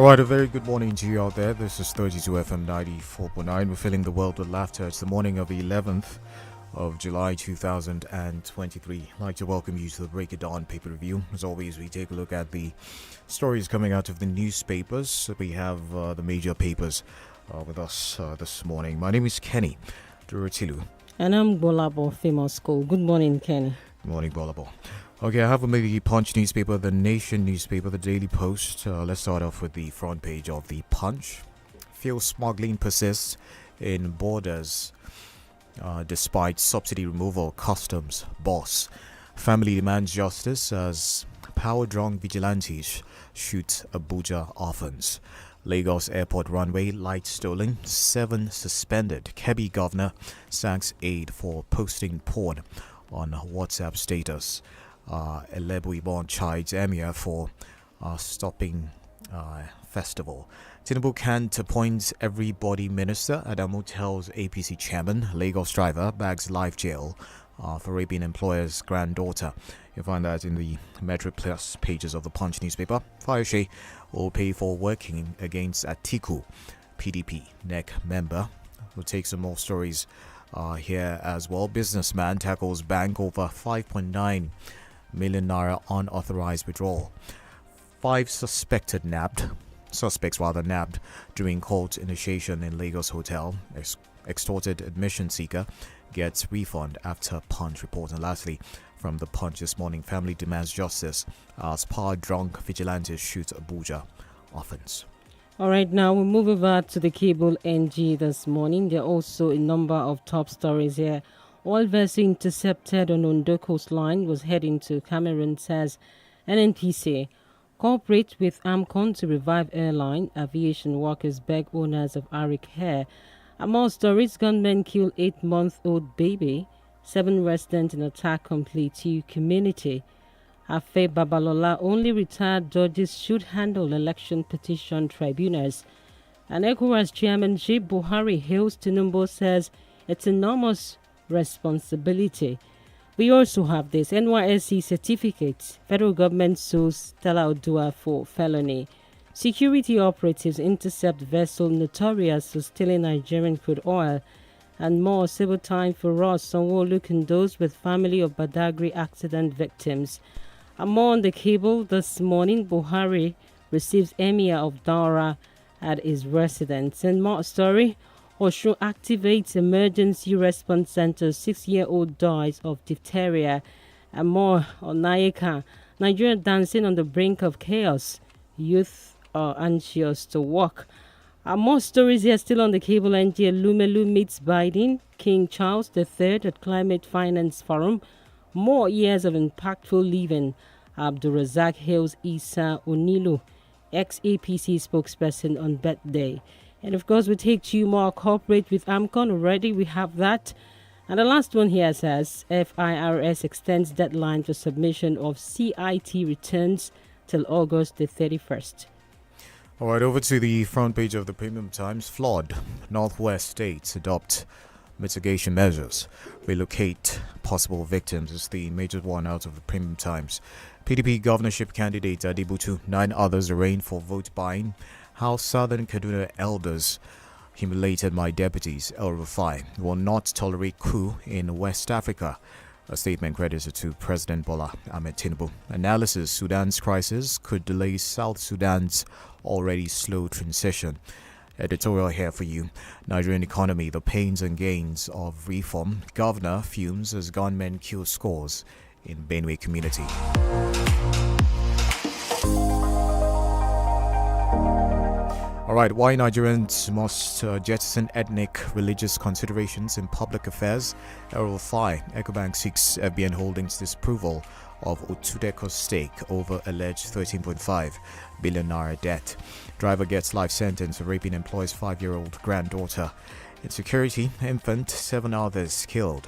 All right, a very good morning to you out there. This is 32 FM 94.9. We're filling the world with laughter. It's the morning of the 11th of July 2023. I'd like to welcome you to the Break It Dawn paper review. As always, we take a look at the stories coming out of the newspapers. We have the major papers with us this morning. My name is Kenny Duratilu. And I'm GBOLABO, famous school. Good morning, Kenny. Good morning, GBOLABO. Okay, I have maybe Punch newspaper, the Nation newspaper, the Daily Post. Let's start off with the front page of the Punch. Fuel smuggling persists in borders despite subsidy removal. Customs boss. Family demands justice as power-drunk vigilantes shoot Abuja orphans. Lagos airport runway light stolen. 7 suspended. Kebbi governor sacks aide for posting porn on WhatsApp status. Elebu chides Emir for stopping festival. Tinubu can't appoint everybody minister. Adamu tells APC chairman. Lagos driver bags life jail for raping employer's granddaughter. You'll find that in the Metro Plus pages of the Punch newspaper. Fayose will pay for working against Atiku. PDP NEC member. We'll take some more stories here as well. Businessman tackles bank over 5.9 million naira unauthorized withdrawal. 5 suspects nabbed during court initiation in Lagos hotel. Extorted admission seeker gets refund after Punch report. And lastly, from the Punch this morning, family demands justice as power-drunk vigilantes shoot Abuja orphans. All right, now we move over to the cable NG this morning. There are also a number of top stories here. Oil vessel intercepted on Ondo coastline was heading to Cameroon, says NNPC. Cooperate with AMCON to revive airline. Aviation workers beg owners of Arik Air. Among stories, gunmen kill 8-month-old baby. 7 residents in attack complete to community. Afe Babalola, only retired judges should handle election petition tribunals. And ECOWAS chairman Chief Buhari hails Tinubu, says it's enormous responsibility. We also have this NYSC certificate. Federal government sues Stella Odua for felony. Security operatives intercept vessel notorious for stealing Nigerian crude oil. And more. Civil time for us. Sanwo-Olu condoles with family of Badagry accident victims. And more on the cable this morning. Buhari receives Emir of Daura at his residence. And more story. Osun activates emergency response center. 6-year-old dies of diphtheria. And more on Nayeka. Nigeria dancing on the brink of chaos. Youth are anxious to walk. And more stories here still on the cable NG. Lumelu meets Biden. King Charles III at Climate Finance Forum. More years of impactful living. Abdulrazak hails Isa Onilu, ex-APC spokesperson, on birthday. And of course, we take 2 more. Cooperate with AMCON. Already we have that. And the last one here says FIRS extends deadline for submission of CIT returns till August the 31st. All right, over to the front page of the Premium Times. Flood. Northwest states adopt mitigation measures. Relocate possible victims is the major one out of the Premium Times. PDP governorship candidate Adibutu, 9 others arraigned for vote buying. How Southern Kaduna elders humiliated my deputies. El Rufai will not tolerate coup in West Africa. A statement credited to President Bola Ahmed Tinubu. Analysis: Sudan's crisis could delay South Sudan's already slow transition. Editorial here for you. Nigerian economy, the pains and gains of reform. Governor fumes as gunmen kill scores in Benue community. All right, why Nigerians must jettison ethnic religious considerations in public affairs. El-Rufai, Ecobank seeks FBN Holdings disapproval of Otudeko's stake over alleged 13.5 billion naira debt. Driver gets life sentence for raping employee's 5-year-old granddaughter. Insecurity, infant, 7 others killed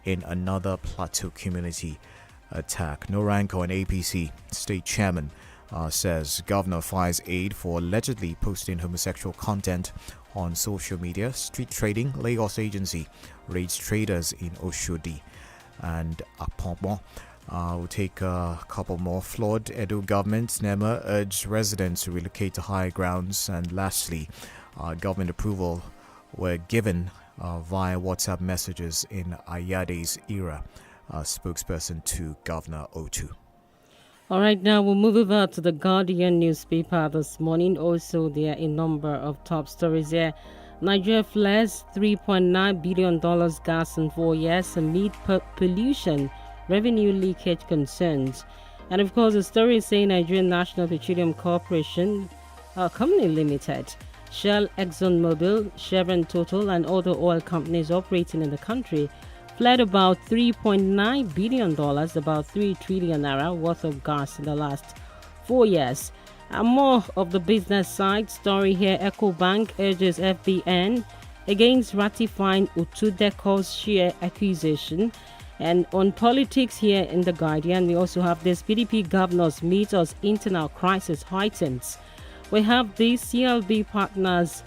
in another Plateau community attack. No rank on APC state chairman says governor fires aide for allegedly posting homosexual content on social media. Street trading, Lagos agency raids traders in Oshodi and Apombo. We'll take a couple more. Flawed Edo government, NEMA urged residents to relocate to higher grounds. And lastly, government approval were given via WhatsApp messages in Ayade's era, spokesperson to Governor Otu. All right, now we'll move over to the Guardian newspaper this morning. Also, there are a number of top stories here. Nigeria flares $3.9 billion gas in 4 years amid pollution, revenue leakage concerns. And of course, the story is saying Nigerian National Petroleum Corporation Company Limited, Shell, ExxonMobil, Chevron, Total, and other oil companies operating in the country fled about $3.9 billion, about 3 trillion naira worth of gas in the last 4 years. And more of the business side story here. EcoBank urges FBN against ratifying Utudeko's share acquisition. And on politics here in The Guardian, we also have this: PDP governors meet as internal crisis heightens. We have the CLB partners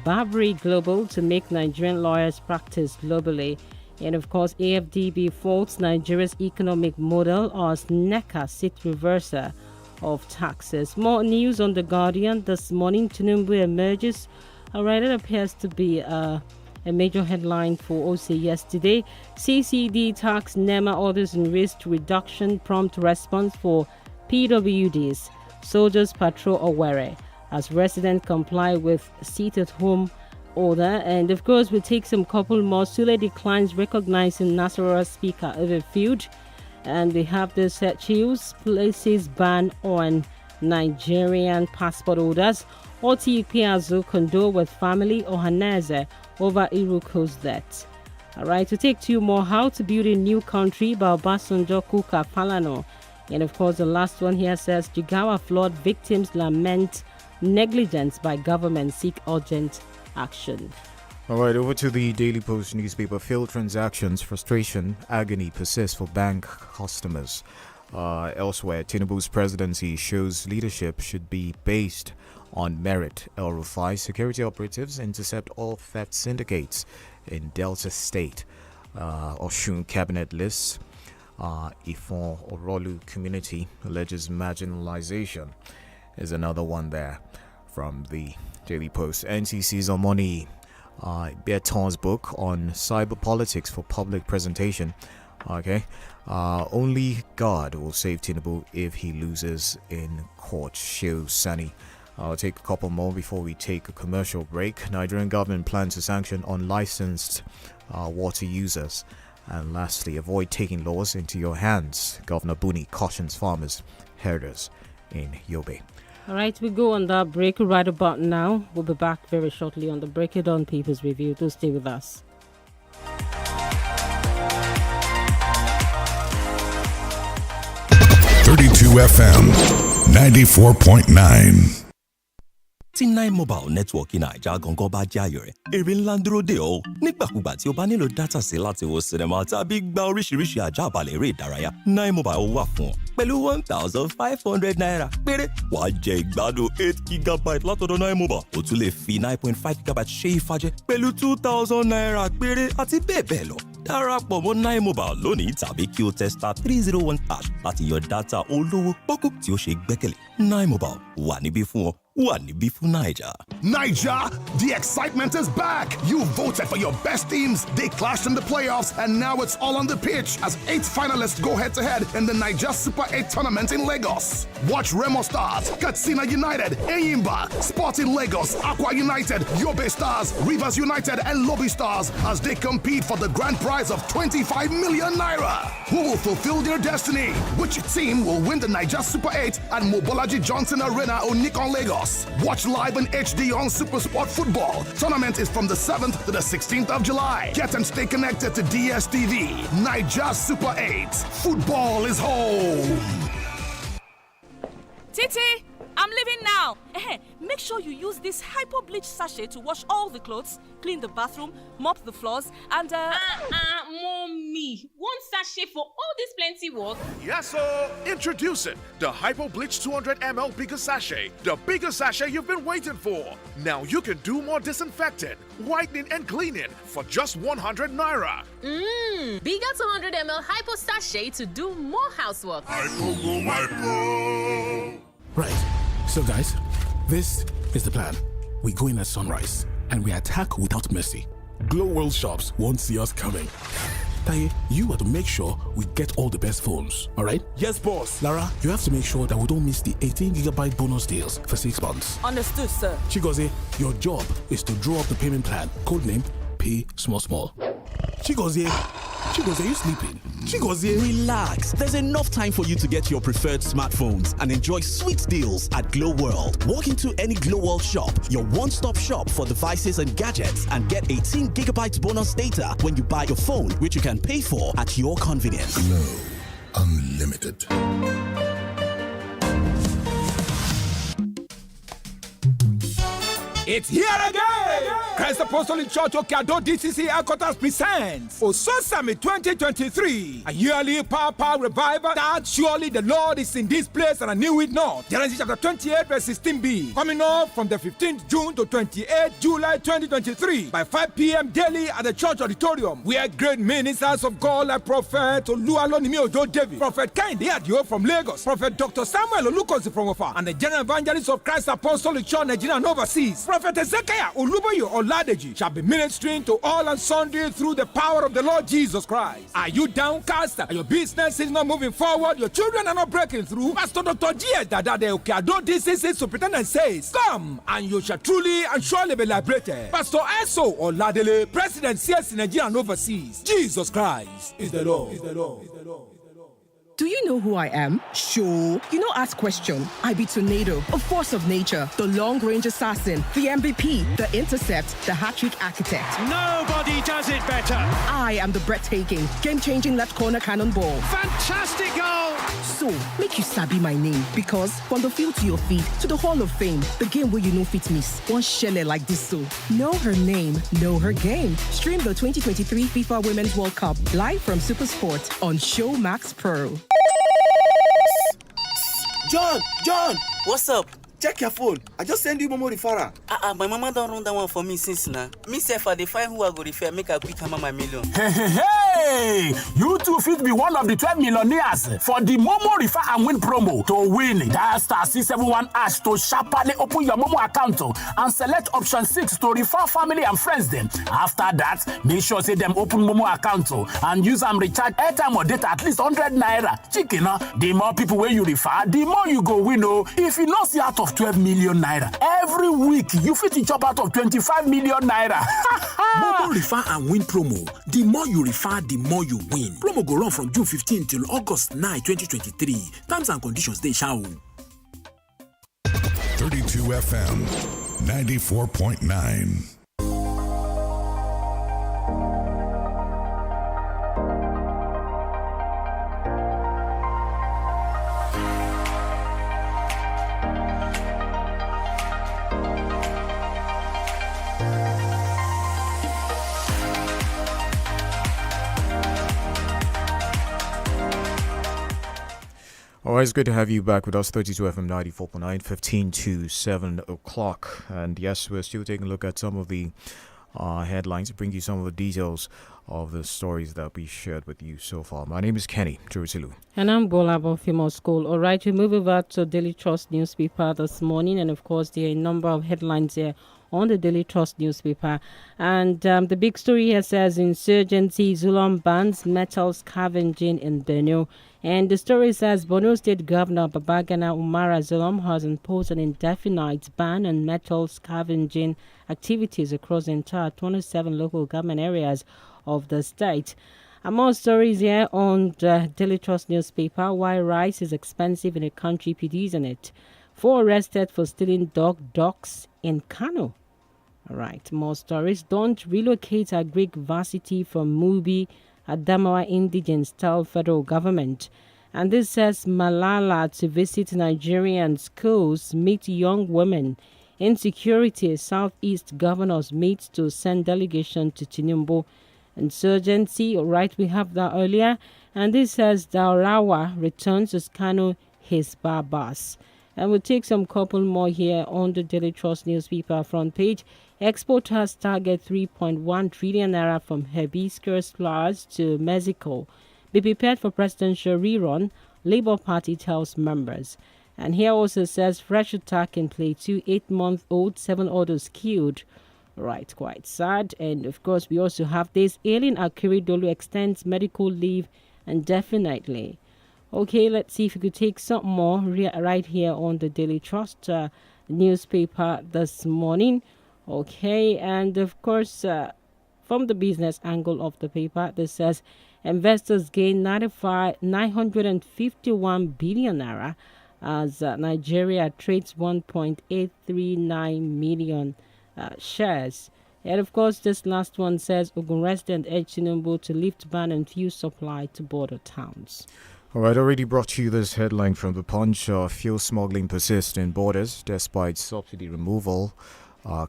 Barbary Global to make Nigerian lawyers practice globally. And of course, AFDB faults Nigeria's economic model as NECA seek reverser of taxes. More news on The Guardian this morning. Tinubu emerges. Alright, it appears to be a major headline for OC yesterday. CCD tax NEMA orders in risk reduction, prompt response for PWDs. Soldiers patrol Owerri as residents comply with sit-at-home order. And of course, we'll take some couple more. Sule declines recognizing Nasarawa speaker Everfield. And we have the Chills places ban on Nigerian passport holders. Otipiazu condole with family Ohaneze over Iruko's death. All right, to take 2 more. How to build a new country by Obasanjo Kuka Falano. And of course, the last one here says Jigawa flood victims lament negligence by government, seek urgent action. All right, over to the Daily Post newspaper. Failed transactions, frustration, agony persists for bank customers. Elsewhere, Tinubu's presidency shows leadership should be based on merit. El Rufai security operatives intercept all theft syndicates in Delta State. Oshun cabinet lists Ifon Orolu community alleges marginalization is another one there from the Daily Post. NCC's on money. Berton's book on cyber politics for public presentation. Okay. Only God will save Tinubu if he loses in court. Sheo Sani. I'll take a couple more before we take a commercial break. Nigerian government plans to sanction unlicensed water users. And lastly, avoid taking laws into your hands. Governor Buni cautions farmers, herders in Yobe. All right, we go on that break right about now. We'll be back very shortly on the Break It On Papers Review. Do stay with us. 32 FM 94.9. tí 9 mobile network naija gangan bá jẹ́ ayọ̀ rẹ̀ èrè ńlá ń dúró dè ọ́ nígbàkúgbà tí o bá nílò dátà sí láti wo sinimá tàbí gba oríṣiríṣi àjàbalẹ̀ eré ìdárayá 9 mobile wà fún ọ pẹ̀lú 1,500 naira péré wàá jẹ ìgbádùn 8 gigabyte látọ̀dọ̀ 9 mobile o tún lè fi 9.5 gigabyte ṣe ìfàjẹ pẹ̀lú 2,000 naira péré àti bẹ́ẹ̀ bẹ́ẹ̀ lọ darapọ̀ mọ́ 9 mobile lónìí tàbí kí o tẹ star 301 hash láti yan dátà olówó pọ́kú tí o ṣe gbẹ́kẹ̀lé 9 mobile wà níbí fún ọ. Niger. Niger, the excitement is back. You voted for your best teams. They clashed in the playoffs, and now it's all on the pitch as 8 finalists go head-to-head in the Niger Super 8 tournament in Lagos. Watch Remo Stars, Katsina United, Eyimba, Sporting Lagos, Aqua United, Yobe Stars, Rivers United, and Lobby Stars as they compete for the grand prize of 25 million naira. Who will fulfill their destiny? Which team will win the Niger Super 8 at Mobolaji Johnson Arena, Onikon, Lagos? Watch live in HD on Supersport Football. Tournament is from the 7th to the 16th of July. Get and stay connected to DSTV. Niger Super 8. Football is home. Titi, I'm leaving now. Make sure you use this hypo bleach sachet to wash all the clothes, clean the bathroom, mop the floors, and Mommy, one sachet for all this plenty work? Yes, sir. Introducing the Hypo Bleach 200 ml bigger sachet. The bigger sachet you've been waiting for. Now you can do more disinfecting, whitening, and cleaning for just 100 naira. Bigger 200 ml Hypo sachet to do more housework. Right. So, guys, this is the plan. We go in at sunrise and we attack without mercy. Glow World shops won't see us coming. Taye, you are to make sure we get all the best phones, all right? Yes, boss. Lara, you have to make sure that we don't miss the 18GB bonus deals for 6 months. Understood, sir. Chigozie, your job is to draw up the payment plan. Codename Pay Small Small. Chigozie, are you sleeping? Chigozie. Relax. There's enough time for you to get your preferred smartphones and enjoy sweet deals at Glow World. Walk into any Glow World shop, your one-stop shop for devices and gadgets, and get 18GB bonus data when you buy your phone, which you can pay for at your convenience. Glow Unlimited. It's here again! Christ Apostolic Church Okeado DCC Headquarters presents Oso Summit 2023, a yearly power revival that surely the Lord is in this place and I knew it not. Genesis chapter 28 verse 16b, coming up from the 15th June to 28th July 2023 by 5 p.m. daily at the church auditorium, where great ministers of God like Prophet Oluwalonimi Ojo David, Prophet Kehinde Adio from Lagos, Prophet Dr. Samuel Olukosi from Ofa, and the General Evangelist of Christ Apostolic Church Nigeria and overseas, Prophet Ezekiah Oluboyo Oladeji, shall be ministering to all and sundry through the power of the Lord Jesus Christ. Are you downcast? Are your business is not moving forward? Your children are not breaking through? Pastor Dr. G.S. Dada de Okeado DCC Superintendent says, come and you shall truly and surely be liberated. Pastor Eso Oladele, President CS Nigeria and overseas. Jesus Christ is the Lord. Do you know who I am? Sure. You know, ask question. I be Tornado, a force of nature, the long-range assassin, the MVP, the intercept, the hat-trick architect. Nobody does it better. I am the breathtaking, game-changing left corner cannonball. Fantastic goal! So, make you sabi my name, because from the field to your feet to the Hall of Fame, the game where you know fit miss, one shelle like this so. Know her name, know her game. Stream the 2023 FIFA Women's World Cup live from SuperSport on Showmax Pro. John! What's up? Check your phone. I just send you Momo referral. My mama don't run that one for me since now. Me self I define who I go refer, make a quick hammer my million. Hey! You too fit be one of the 12 millionaires for the Momo Refer and Win promo. To win, dial star 671 hash to sharply open your Momo account and select option 6 to refer family and friends them. After that, make sure say them open Momo account and use them recharge airtime or data at least 100 naira. Chicken, the more people where you refer, the more you go win. If you not see out of 12 million naira every week, you fit to chop out of 25 million naira. Momo Refer and Win promo. The more you refer, the more you win. Promo go run from June 15 till August 9, 2023. Terms and conditions they shall. 32 FM 94.9. Alright, it's good to have you back with us. 32 FM 94.9, 15 to 7 o'clock. And yes, we're still taking a look at some of the headlines to bring you some of the details of the stories that we shared with you so far. My name is Kenny Jerusalem. And I'm GBOLABO Female School. All right, we move over to Daily Trust newspaper this morning. And of course, there are a number of headlines here on the Daily Trust newspaper. And the big story here says insurgency, Zulum bans metal scavenging in Benue. And the story says Borno State Governor Babagana Umara Zulum has imposed an indefinite ban on metal scavenging activities across the entire 27 local government areas of the state. And more stories here on the Daily Trust newspaper. Why rice is expensive in a country producing it. 4 arrested for stealing ducks in Kano. All right, more stories. Don't relocate Agric varsity from Mubi. Adamawa indigents tell federal government. And this says Malala to visit Nigerian schools, meet young women. Insecurity, Southeast governors meet to send delegation to Tinubu. insurgency. All right, we have that earlier. And this says Daurawa returns to Kano his barbas. And we'll take some couple more here on the Daily Trust newspaper front page. Exporters target 3.1 trillion naira from hibiscus flowers to Mexico. Be prepared for presidential rerun, Labour Party tells members. And here also says fresh attack in Plateau, 8-month-old, 7 others killed. Right, quite sad. And of course, we also have this. Alien Akiridolu extends medical leave indefinitely. Okay, let's see if we could take some more right here on the Daily Trust newspaper this morning. Okay, and of course, from the business angle of the paper, this says investors gain 951 billion naira as Nigeria trades 1.839 million shares. And of course, this last one says Ogun resident urge Tinubu to lift ban on fuel supply to border towns. All right, already brought you this headline from the Punch. Fuel smuggling persists in borders despite subsidy removal.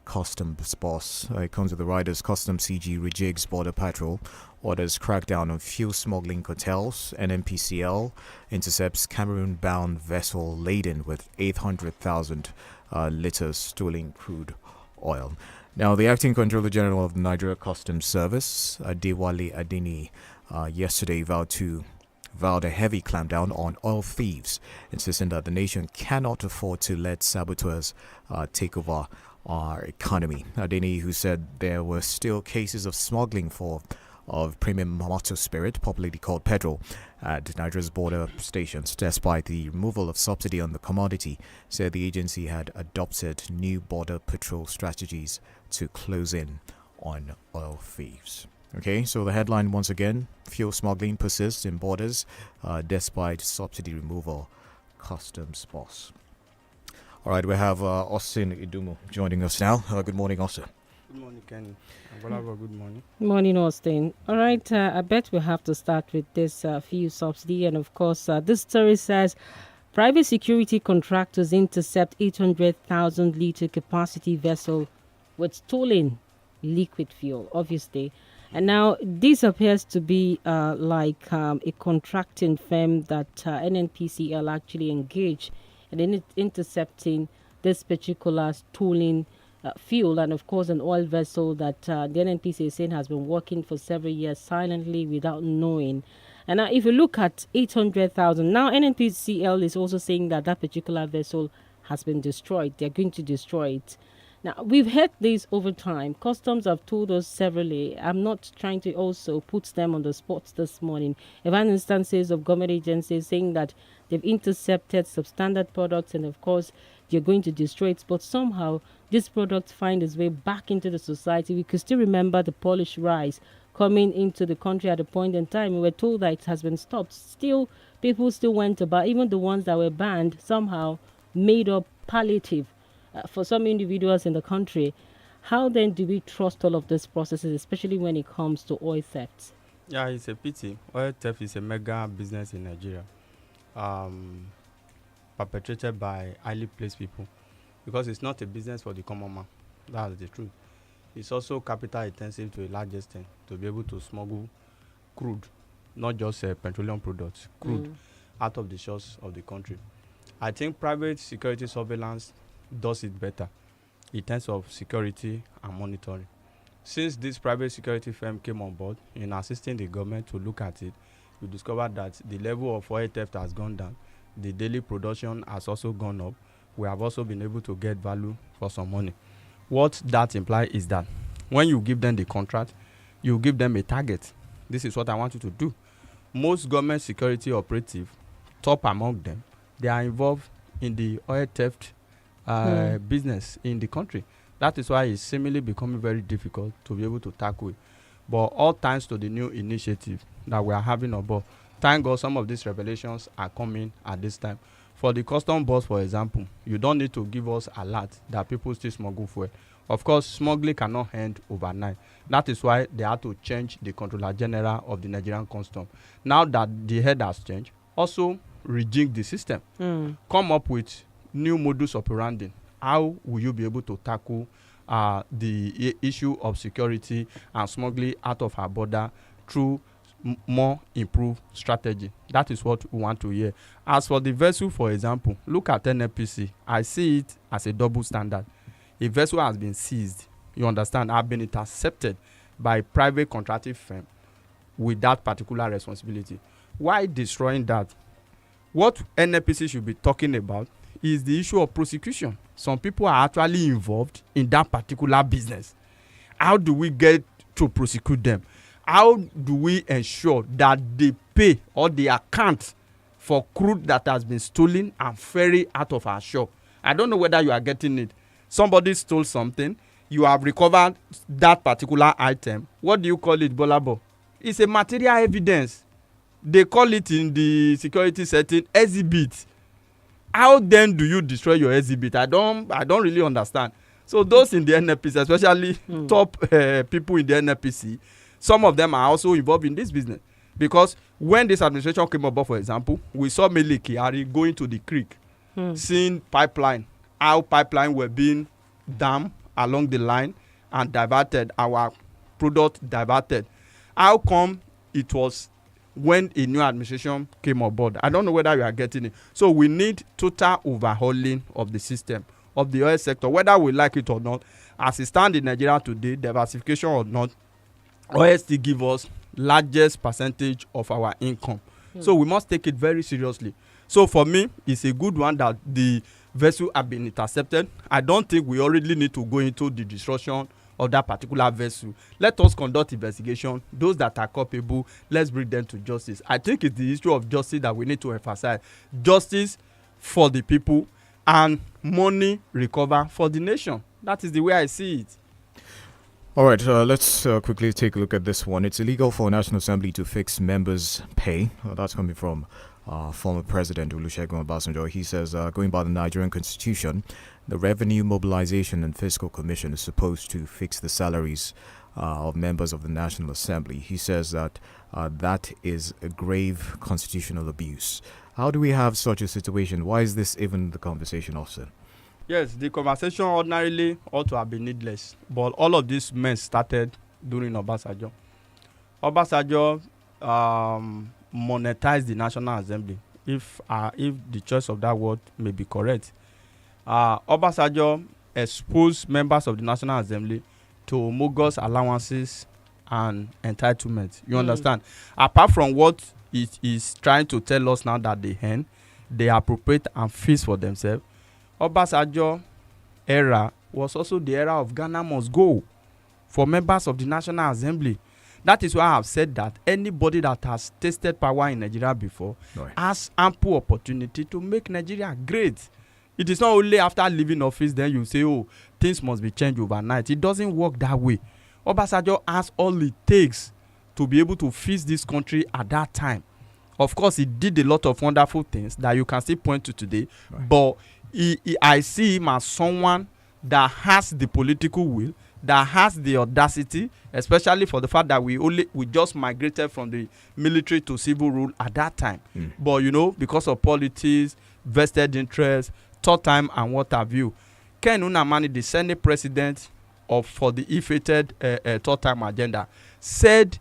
Customs boss, it comes with the riders. Customs CG rejigs border patrol. Orders crackdown on fuel smuggling cartels. NNPCL intercepts Cameroon-bound vessel laden with 800,000 liters stolen crude oil. Now, the acting Controller General of the Nigeria Customs Service, Adewale Adeni, yesterday vowed a heavy clampdown on oil thieves, insisting that the nation cannot afford to let saboteurs take over our economy. Adeni, who said there were still cases of smuggling of premium motor spirit, popularly called petrol, at Nigeria's border stations, despite the removal of subsidy on the commodity, said the agency had adopted new border patrol strategies to close in on oil thieves. Okay, so the headline once again, fuel smuggling persists in borders despite subsidy removal, customs boss. All right, we have Austin Idumo joining us now. Good morning, Austin. Good morning, Kenny. GBOLABO, good morning. Morning, Austin. All right, I bet we have to start with this fuel subsidy. And of course, this story says private security contractors intercept 800,000 litre capacity vessel with stolen liquid fuel, obviously. And now this appears to be like a contracting firm that NNPCL actually engaged in intercepting this particular stolen fuel, and of course an oil vessel that the NNPC is saying has been working for several years silently without knowing. And now if you look at 800,000, now NNPCL is also saying that that particular vessel has been destroyed. They're going to destroy it. Now, we've heard this over time. Customs have told us severally. I'm not trying to also put them on the spot this morning. I've had instances of government agencies saying that they've intercepted substandard products and, of course, they're going to destroy it. But somehow, this product finds its way back into the society. We could still remember the Polish rice coming into the country at a point in time. We were told that it has been stopped. Still, people still went about, even the ones that were banned, somehow made up palliative for some individuals in the country. How then do we trust all of these processes, especially when it comes to oil theft? Yeah, it's a pity. Oil theft is a mega business in Nigeria, perpetrated by highly placed people, because it's not a business for the common man. That's the truth. It's also capital intensive to a large extent to be able to smuggle crude, not just petroleum products, crude, out of the shores of the country. I think private security surveillance does it better in terms of security and monitoring. Since this private security firm came on board in assisting the government to look at it, we discovered that the level of oil theft has gone down. The daily production has also gone up. We have also been able to get value for some money. What that implies is that when you give them the contract, you give them a target. This is what I want you to do. Most government security operatives, top among them, they are involved in the oil theft business in the country. That is why it's seemingly becoming very difficult to be able to tackle it. But all thanks to the new initiative that we are having on board, thank God some of these revelations are coming at this time. For the custom boss, for example, you don't need to give us alert that people still smuggle fuel. Of course, smuggling cannot end overnight. That is why they had to change the Controller General of the Nigerian Customs. Now that the head has changed, also rejig the system. Come up with new modus operandi. How will you be able to tackle the issue of security and smuggling out of our border through more improved strategy. That is what we want to hear. As for the vessel, for example, look at NNPC. I see it as a double standard. A vessel has been seized, you understand, have been intercepted by a private contracting firm with that particular responsibility. Why destroying that? What NNPC should be talking about is the issue of prosecution. Some people are actually involved in that particular business. How do we get to prosecute them? How do we ensure that they pay or they account for crude that has been stolen and ferried out of our shore? I don't know whether you are getting it. Somebody stole something. You have recovered that particular item. What do you call it, GBOLABO? It's a material evidence. They call it in the security setting exhibit. How then do you destroy your exhibit? I don't really understand. So those in the NNPC, especially top people in the NNPC, some of them are also involved in this business. Because when this administration came about, for example, we saw Mele Kyari going to the creek, seeing pipeline, how pipeline were being dammed along the line and diverted, our product diverted. How come it was when a new administration came aboard? I don't know whether you are getting it. So we need total overhauling of the system, of the oil sector, whether we like it or not. As it stands in Nigeria today, diversification or not, oil still give us largest percentage of our income. So we must take it very seriously. So for me, it's a good one that the vessel have been intercepted. I don't think we already need to go into the destruction of that particular vessel. Let us conduct investigation. Those that are culpable, let's bring them to justice. I think it's the issue of justice that we need to emphasize. Justice for the people and money recover for the nation. That is the way I see it. All right, let's quickly take a look at this one. It's illegal for National Assembly to fix members' pay. That's coming from former President Olusegun Obasanjo. He says, going by the Nigerian Constitution, the Revenue Mobilization and Fiscal Commission is supposed to fix the salaries of members of the National Assembly. He says that that is a grave constitutional abuse. How do we have such a situation? Why is this even the conversation, Austin? Yes, the conversation ordinarily ought to have been needless, but all of this mess started during Obasanjo. Obasanjo monetized the National Assembly, if the choice of that word may be correct. Obasanjo exposed members of the National Assembly to bogus allowances and entitlements. You understand? Apart from what it is trying to tell us now that they appropriate and feast for themselves, Obasanjo era was also the era of Ghana must go for members of the National Assembly. That is why I have said that anybody that has tasted power in Nigeria before has ample opportunity to make Nigeria great. It is not only after leaving office then you say, oh, things must be changed overnight. It doesn't work that way. Obasanjo has all it takes to be able to fix this country at that time. Of course, he did a lot of wonderful things that you can still point to today, but I see him as someone that has the political will, that has the audacity, especially for the fact that we just migrated from the military to civil rule at that time. But you know, because of politics, vested interest, third time and what have you, Ken Unamani, the Senate president for the ill-fated third time agenda, said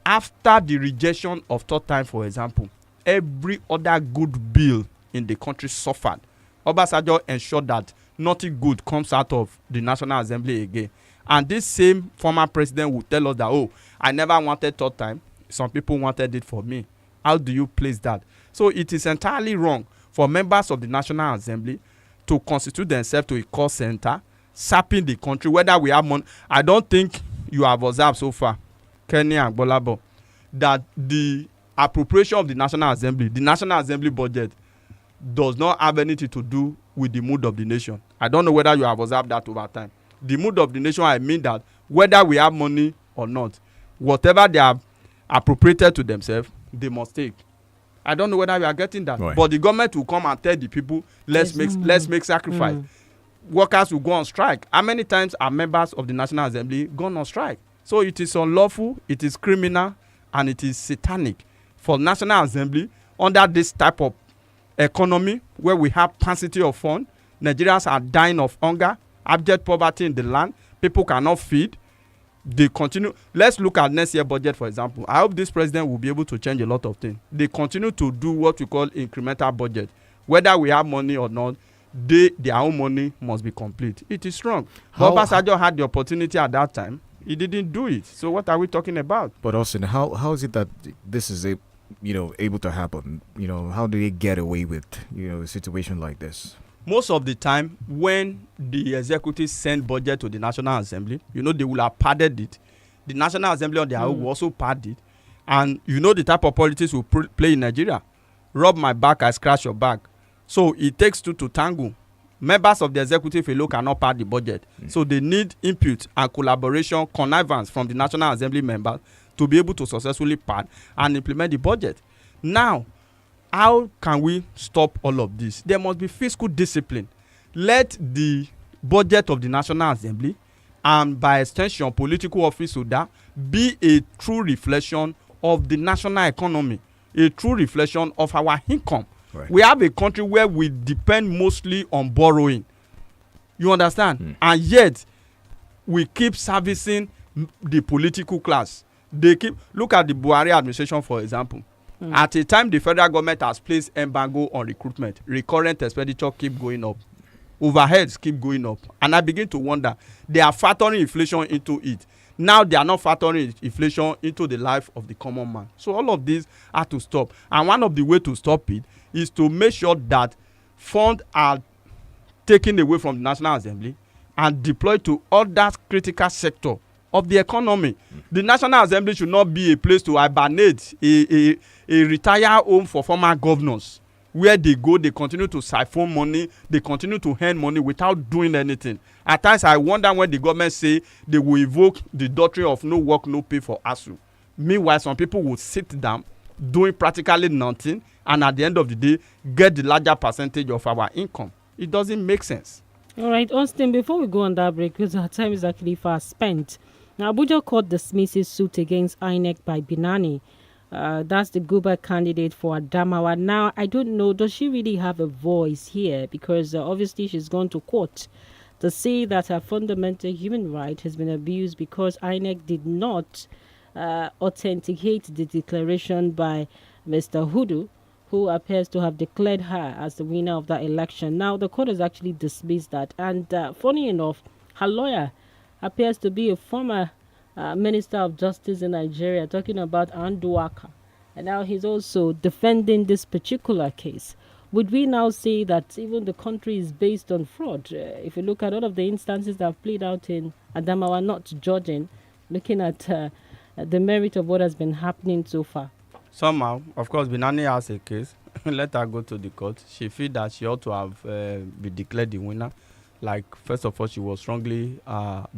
after the rejection of third time, for example, every other good bill in the country suffered. Obasanjo ensured that nothing good comes out of the National Assembly again. And this same former president would tell us that, oh, I never wanted third time. Some people wanted it for me. How do you place that? So it is entirely wrong for members of the National Assembly to constitute themselves to a call center, sapping the country, whether we have money. I don't think you have observed so far, Kenny and GBOLABO, that the appropriation of the National Assembly budget does not have anything to do with the mood of the nation. I don't know whether you have observed that over time. The mood of the nation, I mean that whether we have money or not, whatever they have appropriated to themselves, they must take. I don't know whether we are getting that. But the government will come and tell the people, let's make sacrifice. Workers will go on strike. How many times are members of the National Assembly gone on strike? So it is unlawful, it is criminal, and it is satanic for National Assembly under this type of economy where we have paucity of funds. Nigerians are dying of hunger abject poverty in the land. People cannot feed. They continue. Let's look at next year budget, for example. I hope this president will be able to change a lot of things. They continue to do what we call incremental budget. Whether we have money or not, their own money must be complete. It is wrong. But Obasanjo had the opportunity at that time. He didn't do it. So what are we talking about? But Austin, how is it that this is able to happen? How do they get away with a situation like this? Most of the time, when the executive send budget to the National Assembly, they will have padded it. The National Assembly on their own will also pad it. And the type of politics we play in Nigeria. Rub my back, I scratch your back. So it takes two to tango. Members of the executive alone cannot pad the budget. So they need input and collaboration, connivance from the National Assembly members to be able to successfully pad and implement the budget. Now, how can we stop all of this? There must be fiscal discipline. Let the budget of the National Assembly and by extension political office holder be a true reflection of the national economy, a true reflection of our income. Right. We have a country where we depend mostly on borrowing. You understand? And yet, we keep servicing the political class. Look at the Buhari administration, for example. At a time, the federal government has placed embargo on recruitment. Recurrent expenditure keep going up. Overheads keep going up. And I begin to wonder, they are factoring inflation into it. Now they are not factoring inflation into the life of the common man. So all of these are to stop. And one of the ways to stop it is to make sure that funds are taken away from the National Assembly and deployed to other critical sector of the economy. The National Assembly should not be a place to hibernate, a retire home for former governors. Where they go, they continue to siphon money, they continue to earn money without doing anything. At times, I wonder when the government say they will evoke the doctrine of no work, no pay for ASU. Meanwhile, some people will sit down, doing practically nothing, and at the end of the day, get the larger percentage of our income. It doesn't make sense. All right, Austin, before we go on that break, because our time is actually fast spent. Now, Abuja court dismisses suit against INEC by Binani. That's the Guba candidate for Adamawa. Now, I don't know, does she really have a voice here? Because obviously she's gone to court to say that her fundamental human right has been abused because INEC did not authenticate the declaration by Mr. Hudu, who appears to have declared her as the winner of that election. Now, the court has actually dismissed that. And funny enough, her lawyer appears to be a former Minister of Justice in Nigeria, talking about Anduaka. And now he's also defending this particular case. Would we now say that even the country is based on fraud? If you look at all of the instances that have played out in Adamawa, not judging, looking at the merit of what has been happening so far. Somehow, of course, Binani has a case. Let her go to the court. She feels that she ought to have been declared the winner. Like, first of all, she was strongly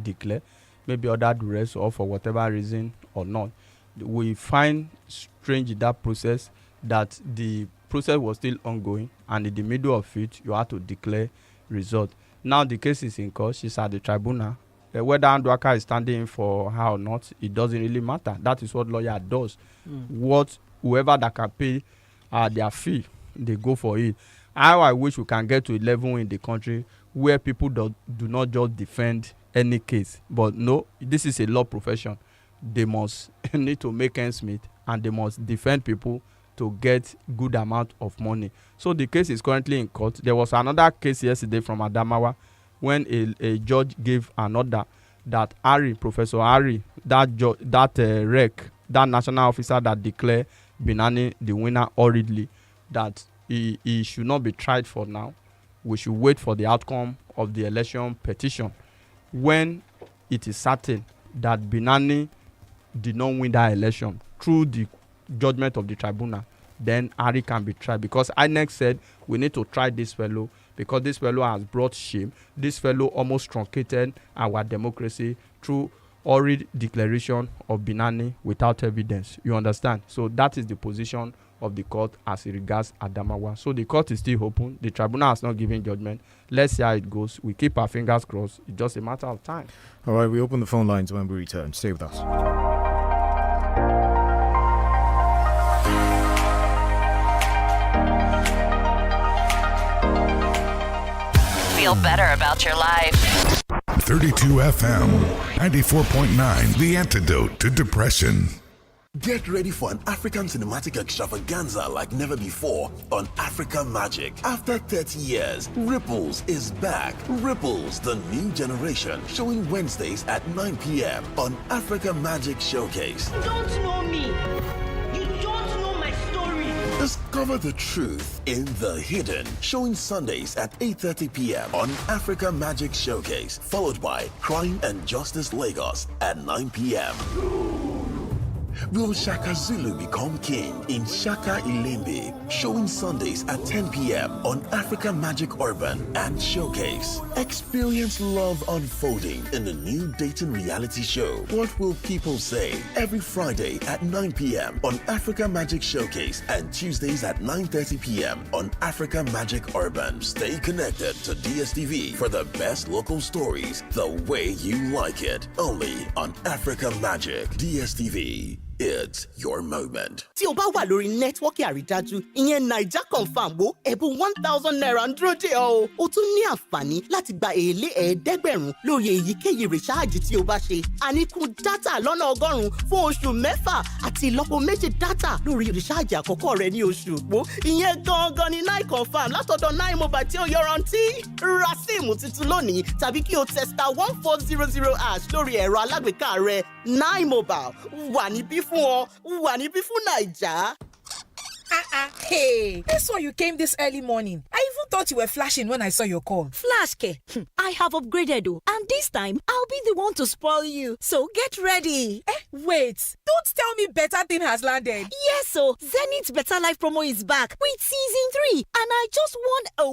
declared. Maybe under duress or for whatever reason or not. We find strange in that process that the process was still ongoing, and in the middle of it, you have to declare result. Now the case is in court. She's at the tribunal. Whether Anduaka is standing for her or not, it doesn't really matter. That is what lawyer does. Whoever that can pay their fee, they go for it. How I wish we can get to a level in the country where people do not just defend any case. But no, this is a law profession. They must need to make ends meet, and they must defend people to get good amount of money. So the case is currently in court. There was another case yesterday from Adamawa when a judge gave an order that Professor Harry, that national officer that declared Binani the winner hurriedly, that he should not be tried for now. We should wait for the outcome of the election petition. When it is certain that Binani did not win that election through the judgment of the tribunal, then Harry can be tried, because INEC said we need to try this fellow because this fellow has brought shame. This fellow almost truncated our democracy through hurried declaration of Binani without evidence. You understand? So that is the position of the court as it regards Adamawa. So the court is still open. The tribunal has not given judgment. Let's see how it goes. We keep our fingers crossed. It's just a matter of time. All right, we open the phone lines when we return. Stay with us. Feel better about your life. 32 FM, 94.9, the antidote to depression. Get ready for an African cinematic extravaganza like never before on Africa Magic. After 30 years, Ripples is back. Ripples, the new generation, showing Wednesdays at 9 p.m. on Africa Magic Showcase. You don't know me. You don't know my story. Discover the truth in the hidden, showing Sundays at 8:30 p.m. on Africa Magic Showcase, followed by Crime and Justice Lagos at 9 p.m. Will Shaka Zulu become king in Shaka Ilembe? Showing Sundays at 10 p.m. on Africa Magic Urban and Showcase. Experience love unfolding in the new Dayton reality show, What Will People Say? Every Friday at 9 p.m. on Africa Magic Showcase and Tuesdays at 9:30 p.m. on Africa Magic Urban. Stay connected to DSTV for the best local stories the way you like it. Only on Africa Magic. DSTV. It's your moment. Tí o bá wà lórí nẹ́tíwọ́ọ̀kì àrídájú, ìyẹn Naija Confirm wo ẹ̀bùn ₦1,000 ń dúró dè ọ́. O tún ní àǹfààní láti gba èlé $500 lórí èyíkéyìí rìsáàjì tí o bá ṣe. Àníkún dátà lọ́nà 100 fún oṣù 6 àti ìlọ́po 2 dátà lórí rìsáàjì àkọ́kọ́ rẹ ní oṣù òpó. Ìyẹn gangan ni Nine Confirm látọ̀dọ̀ Nine Mobile tí ó yọrantí. Ra síìmù tuntun lónìí tàbí kí o tẹ *1400# lórí ẹ̀rọ alágbèéká rẹ. Nine Mobile wà níbí fún ọ, wà níbí fún Naija. Hey, this one you came this early morning. I even thought you were flashing when I saw your call. Flash, Ke. I have upgraded, and this time I'll be the one to spoil you. So get ready. Wait, don't tell me better thing has landed. Yes, so Zenith Better Life promo is back with season 3, and I just won a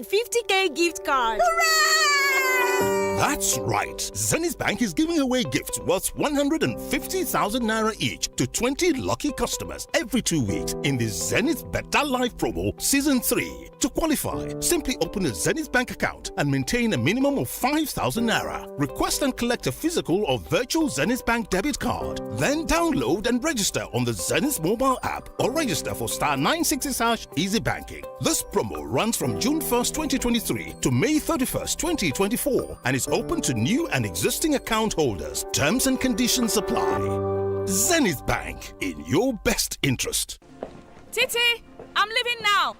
150k gift card. Hooray! That's right. Zenith Bank is giving away gifts worth 150,000 naira each to 20 lucky customers every 2 weeks in the Zenith Better Life promo season 3. To qualify, simply open a Zenith Bank account and maintain a minimum of 5,000 naira. Request and collect a physical or virtual Zenith Bank debit card. Then download and register on the Zenith mobile app or register for *960# Easy Banking. This promo runs from June 1st, 2023 to May 31st, 2024 and is open to new and existing account holders. Terms and conditions apply. Zenith Bank, in your best interest. Titi, I'm leaving now.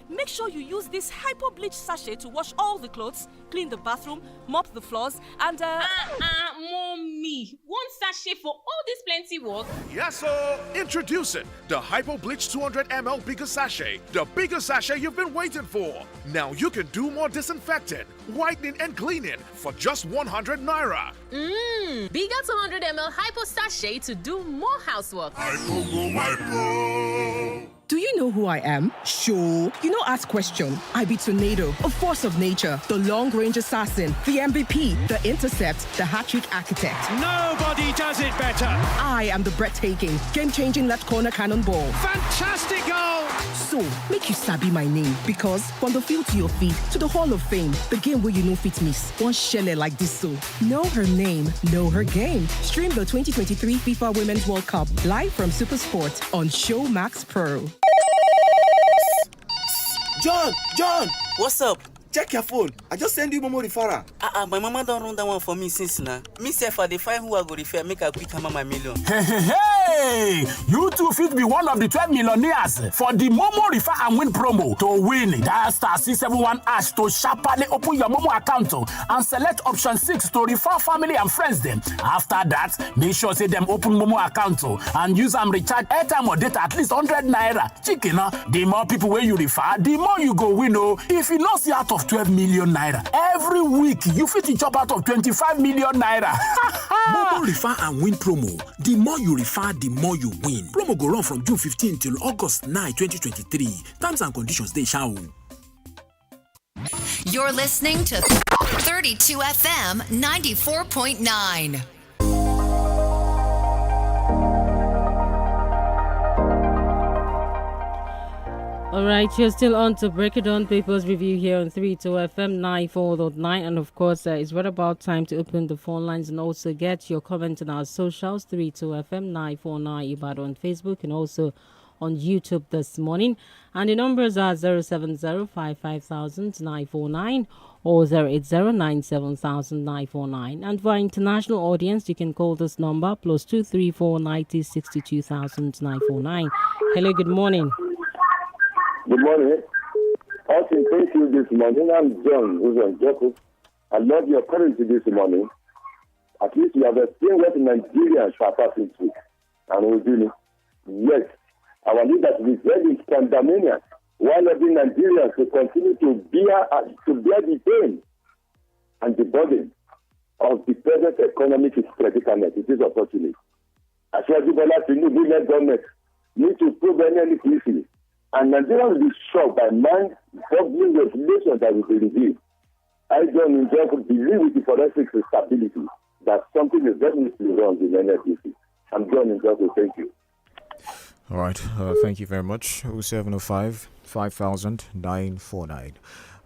Make sure you use this hypo bleach sachet to wash all the clothes, clean the bathroom, mop the floors, and Mommy, one sachet for all this plenty work? Yes, sir. Introducing the Hypo Bleach 200 ml bigger sachet. The bigger sachet you've been waiting for. Now you can do more disinfecting, whitening, and cleaning for just 100 naira. Bigger 200 ml hypo sachet to do more housework. Do you know who I am? Sure. You know, ask question. I be Tornado, a force of nature, the long-range assassin, the MVP, the intercept, the hat-trick architect. Nobody does it better. I am the breathtaking, game-changing left corner cannonball. Fantastic goal! So, make you sabi my name, because from the field to your feet to the Hall of Fame, the game where you know fit miss, one shelle like this so. Know her name, know her game. Stream the 2023 FIFA Women's World Cup live from SuperSport on Showmax Pro. John! What's up? Check your phone. I just send you Momo referral. My mama don't run that one for me since now. Me say for the find who I go refer, make a quick hammer my million. Hey! You too fit be one of the 12 millionaires for the Momo Refer and Win promo. To win, dial *671# to sharply open your Momo account and select option 6 to refer family and friends them. After that, make sure say them open Momo account and use them recharge airtime or data at least 100 naira. Chicken, the more people where you refer, the more you go win. If you not see out of 12 million naira every week, you fit to chop out of 25 million naira. Momo Refer and Win promo. The more you refer, the more you win. Promo go run from June 15 till August 9, 2023. Terms and conditions they shall. You're listening to 32 FM 94.9. All right, you're still on to Break It On Papers Review here on 32 FM 94.9. And of course, it's right about time to open the phone lines and also get your comments on our socials. 32 FM 949 Ibadan on Facebook and also on YouTube this morning. And the numbers are 070-550-949 or 080-97949. And for our international audience, you can call this number +234 90 62 949. Hello, good morning. Good morning. Austin, thank you this morning. I'm John, who's on Jacob. I love your courage this morning. At least you have explained what Nigerians are passing through. And we're doing it. Yes, our leaders will very in pandemonium, while every Nigerians will continue to bear the pain and the burden of the present economic predicament. It is unfortunate. As well as GBOLABO government need to prove any crisis. And Nigerians will be shocked by mind-boggling regulations that will be revealed. I don't enjoy to believe with the forensic stability that something is definitely wrong in NFDC. I'm John enjoy to thank you. All right. Thank you very much. 0705 5000 949.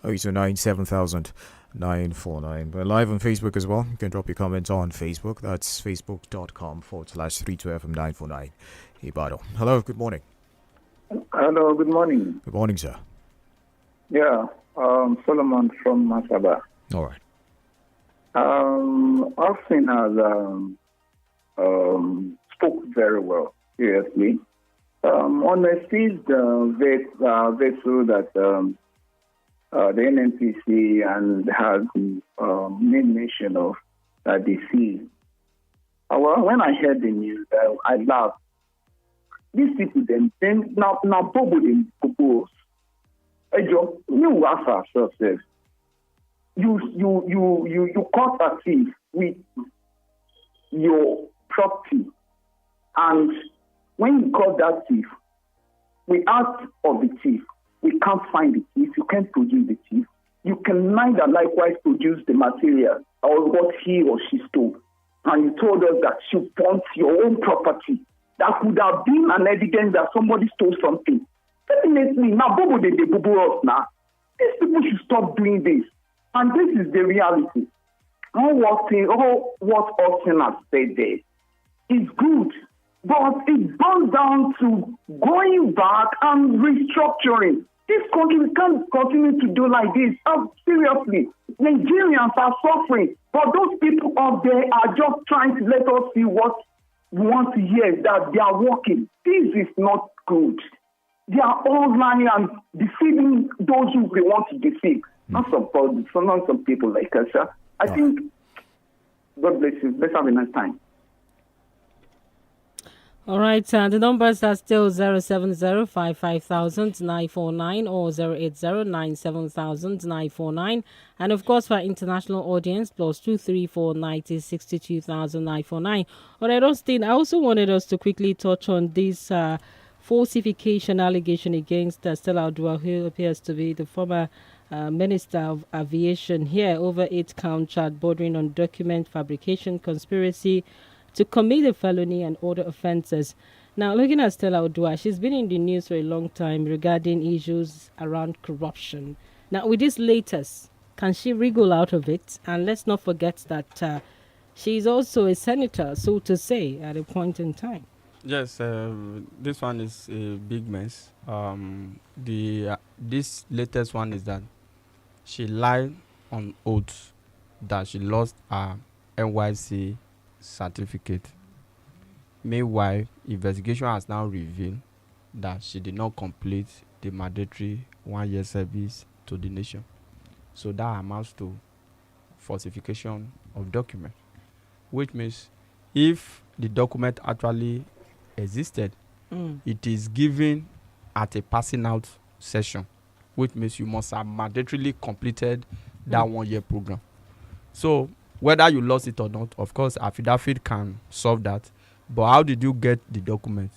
0809 7000 949. We're live on Facebook as well. You can drop your comments on Facebook. That's facebook.com/32FM 949. Ibado. Hello. Good morning. Hello. Good morning. Good morning, sir. Yeah. Solomon from Masaba. All right. Austin has spoke very well, seriously. On a seized vessel that the NNPC and has made mention of that they see. Well, when I heard the news, I laughed. These people then now Bobo them propose. You ask ourselves, you caught a thief with your property, and when you caught that thief, we asked of the thief. We can't find the thief. You can't produce the thief. You can neither likewise produce the material or what he or she stole. And you told us that you want your own property. That could have been an evidence that somebody stole something. Definitely, now Bobo they boo us now. These people should stop doing this. And this is the reality. All what Austin has said there is good. But it boils down to going back and restructuring. This country can't continue to do like this. Seriously, Nigerians are suffering. But those people out there are just trying to let us see what we want to hear, that they are working. This is not good. They are all lying and deceiving those who they want to deceive. Not some people like us. I think, God bless you. Let's have a nice time. All right, the numbers are still 070-55000 949 or 080-97000 949. And of course, for our international audience, +234 90 62 949. All right, Austin, I also wanted us to quickly touch on this falsification allegation against Stella Odua, who appears to be the former Minister of Aviation here, over 8-count charge bordering on document fabrication, conspiracy to commit a felony and other offences. Now, looking at Stella Odua, she's been in the news for a long time regarding issues around corruption. Now, with this latest, can she wriggle out of it? And let's not forget that she's also a senator, so to say, at a point in time. Yes, this one is a big mess. This latest one is that she lied on oath that she lost her NYC certificate. Meanwhile, investigation has now revealed that she did not complete the mandatory 1-year service to the nation. So that amounts to falsification of document, which means if the document actually existed, it is given at a passing out session, which means you must have mandatorily completed that 1-year program. So whether you lost it or not, of course, affidavit can solve that. But how did you get the document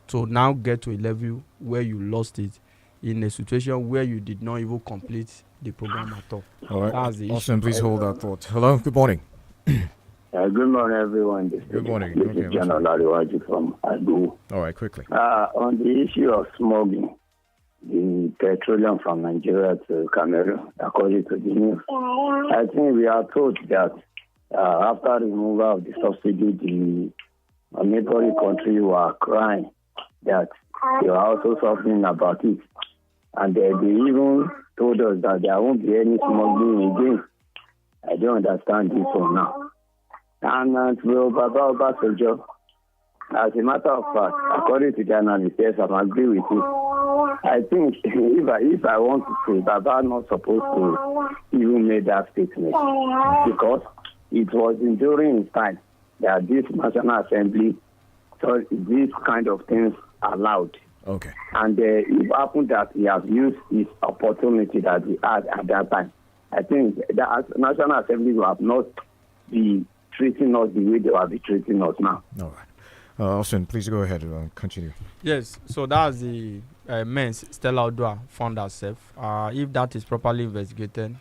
to now get to a level where you lost it in a situation where you did not even complete the program at all? All right. That's the Austin, issue. please hold that thought. Hello, good morning. Good morning, everyone. Good morning. This is John Olariwaju from Adu. All right, quickly. On the issue of smuggling, the petroleum from Nigeria to Cameroon, according to the news, I think we are told that after removal of the subsidy, the neighboring country were crying that they are also suffering about it. And they even told us that there won't be any smuggling again. I don't understand this one now. And well, Baba Obasanjo, as a matter of fact, according to the analyst, yes, I agree with you. I think if I want to say, Baba not supposed to even make that statement because it was during his time that this National Assembly, so these kind of things allowed. Okay. And it happened that he has used his opportunity that he had at that time. I think the National Assembly will have not be treating us the way they will be treating us now. All right. Austin, please go ahead and continue. Yes, so that's the men's Stella Odua found herself. If that is properly investigated.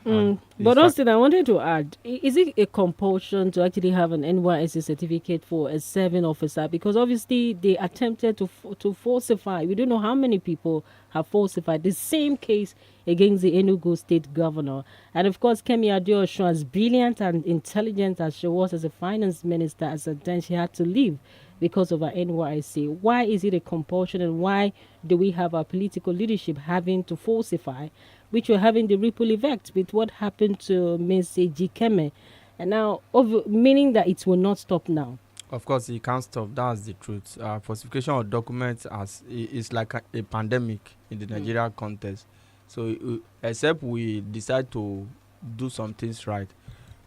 But Austin, I wanted to add, is it a compulsion to actually have an NYSC certificate for a serving officer? Because obviously they attempted to falsify. We don't know how many people have falsified the same case against the Enugu state governor. And of course, Kemi Adeosun, as brilliant and intelligent as she was as a finance minister, as a then she had to leave because of our NYSC. Why is it a compulsion, and why do we have our political leadership having to falsify, which we're having the ripple effect with what happened to Ms. Ejikeme, and now meaning that it will not stop now? Of course, it can't stop. That's the truth. Falsification of documents is like a pandemic in the Nigeria context. So except we decide to do some things right,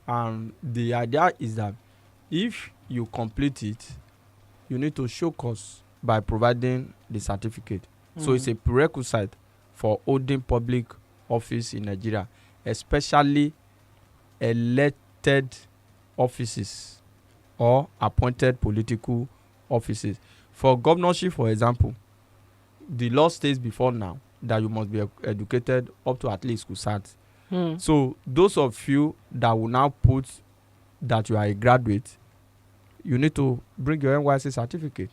the idea is that if you complete it, you need to show cause by providing the certificate. So it's a prerequisite for holding public office in Nigeria, especially elected offices or appointed political offices. For governorship, for example, the law states before now that you must be educated up to at least CUSAT. So those of you that will now put that you are a graduate, you need to bring your NYSC certificate.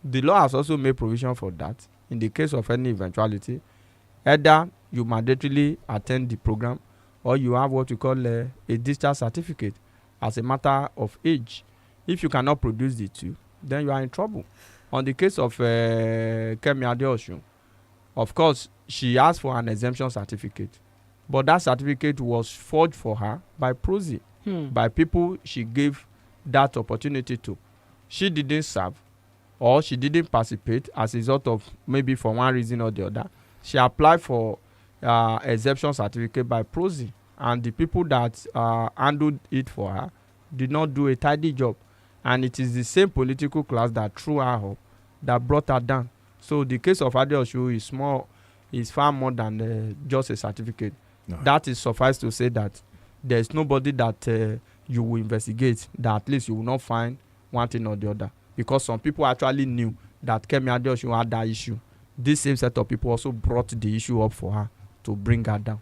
The law has also made provision for that. In the case of any eventuality, either you mandatorily attend the program or you have what we call a discharge certificate as a matter of age. If you cannot produce the two, then you are in trouble. On the case of Kemi Adeosun, of course, she asked for an exemption certificate, but that certificate was forged for her by Prozi, by people she gave that opportunity to. She didn't serve or she didn't participate as a result of maybe for one reason or the other. She applied for exemption certificate by Prozi, and the people that handled it for her did not do a tidy job, and it is the same political class that threw her up that brought her down. So the case of Adeosun is far more than just a certificate. No. That is suffice to say that there is nobody that you will investigate that at least you will not find one thing or the other, because some people actually knew that Kemi Adeosun had that issue. This same set of people also brought the issue up for her to bring her down.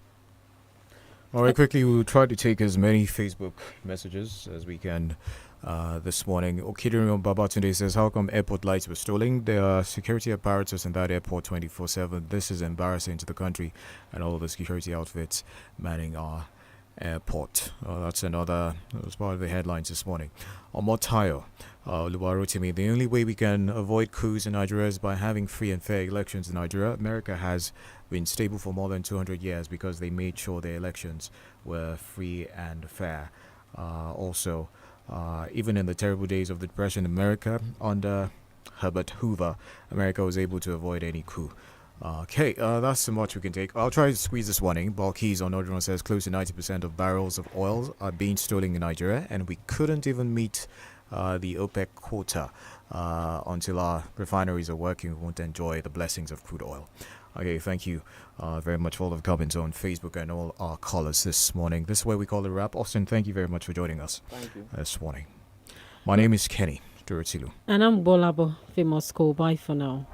All right, quickly, we'll try to take as many Facebook messages as we can this morning. Okidirion Babatunde says, how come airport lights were stolen? There are security apparatus in that airport 24/7. This is embarrassing to the country and all the security outfits manning our airport. That's part of the headlines this morning. Omotayo Luwarotimi, the only way we can avoid coups in Nigeria is by having free and fair elections in Nigeria. America has been stable for more than 200 years because they made sure their elections were free and fair. Even in the terrible days of the Depression in America, under Herbert Hoover, America was able to avoid any coup. Okay, that's so much we can take. I'll try to squeeze this one in. Balkis on Nordron says close to 90% of barrels of oil are being stolen in Nigeria, and we couldn't even meet the OPEC quota until our refineries are working. We won't enjoy the blessings of crude oil. Okay, thank you very much for all of the comments on Facebook and all our callers this morning. This is where we call it a wrap. Austin, thank you very much for joining us this morning. My name is Kenny Duratilu. And I'm GBOLABO, famous school. Bye for now.